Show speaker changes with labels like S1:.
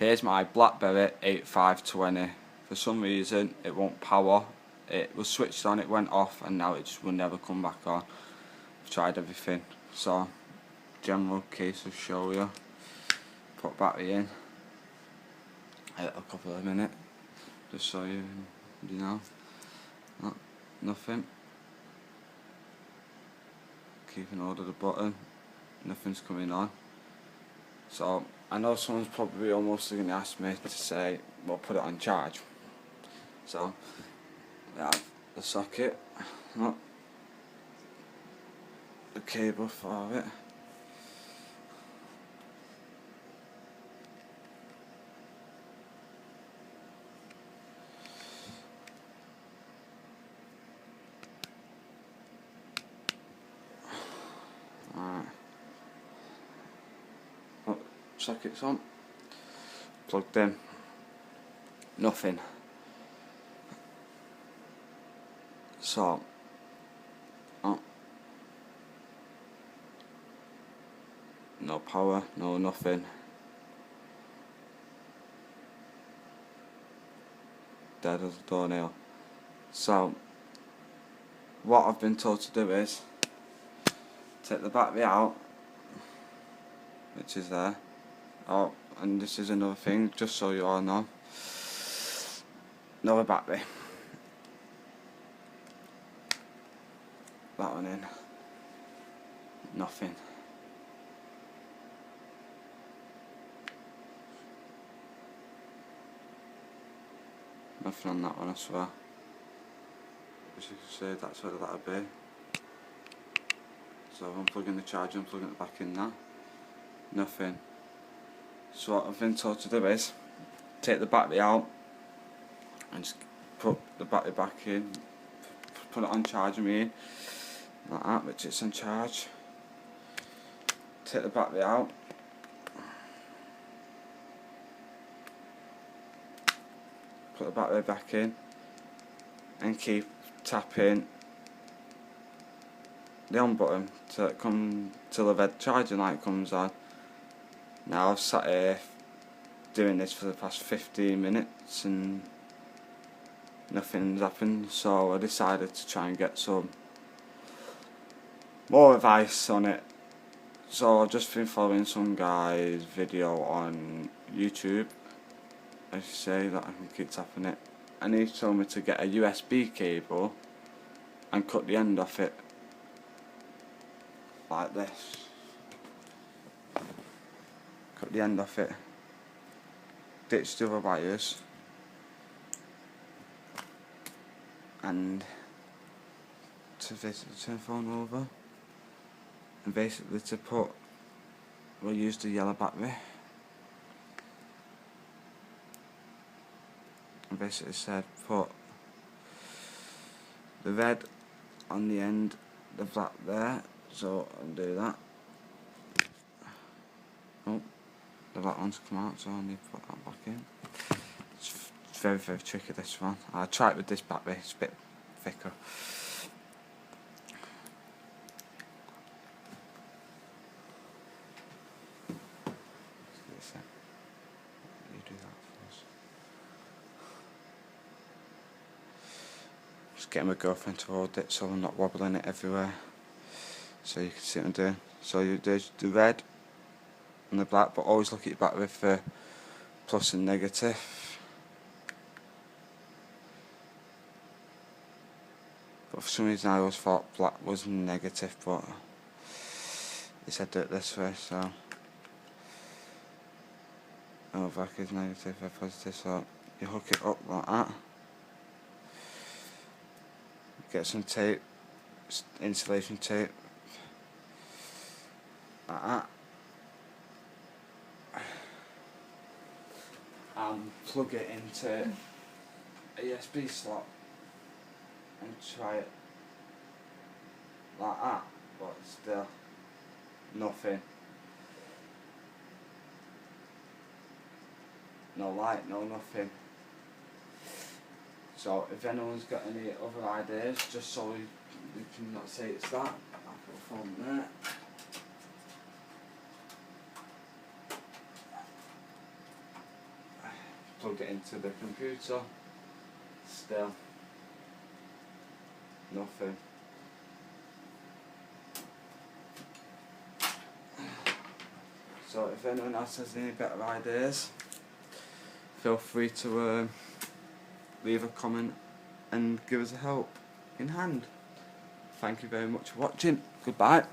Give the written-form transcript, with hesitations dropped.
S1: here's my BlackBerry 8520. For some reason it won't power. It was switched on, it went off, and now it just will never come back on. I've tried everything. So general case will show you. Put battery in a couple of minutes, just so you know. Nothing. Keeping hold of the button, nothing's coming on. So I know someone's probably almost going to ask me to say, well, put it on charge. So we have the socket, the cable for it. Socket's on, plugged in, nothing. So no power, no nothing. Dead as a doornail. So what I've been told to do is take the battery out, which is there. Oh, and this is another thing, just so you all know. Another battery. That one in. Nothing. Nothing on that one, I swear. As you can see, that's where that'll be. So I'm plugging the charger and plugging it back in now. Nothing. So what I've been told to do is take the battery out and just put the battery back in, put it on charge, like that, which it's on charge. Take the battery out, put the battery back in, and keep tapping the on button till the red charging light comes on. Now I've sat here doing this for the past 15 minutes and nothing's happened, so I decided to try and get some more advice on it. So I've just been following some guy's video on YouTube, as you say, that I can keep tapping it, and he told me to get a USB cable and cut the end off it like this. Cut the end off it, ditch the other wires, and to basically turn the phone over, and basically to put, we'll use the yellow battery, and basically said put the red on the end, the black there, so I'll do that. Oh, the black one's come out, so I need to put that back in. It's very, very tricky, this one. I'll try it with this battery, it's a bit thicker. You do that first. Just getting my girlfriend to hold it so I'm not wobbling it everywhere, so you can see what I'm doing. So you do the red and the black, but always look at your battery for plus and negative. But for some reason I always thought black was negative, but he said do it this way, so black is negative, red positive, so you hook it up like that. Get some tape, insulation tape, like that. And plug it into a USB slot and try it like that, but still nothing. No light, no nothing. So if anyone's got any other ideas, just so we can not say it's that, I'll put a phone there. plugged it into the computer, still nothing. So if anyone else has any better ideas, feel free to leave a comment and give us a help in hand. Thank you very much for watching. Goodbye.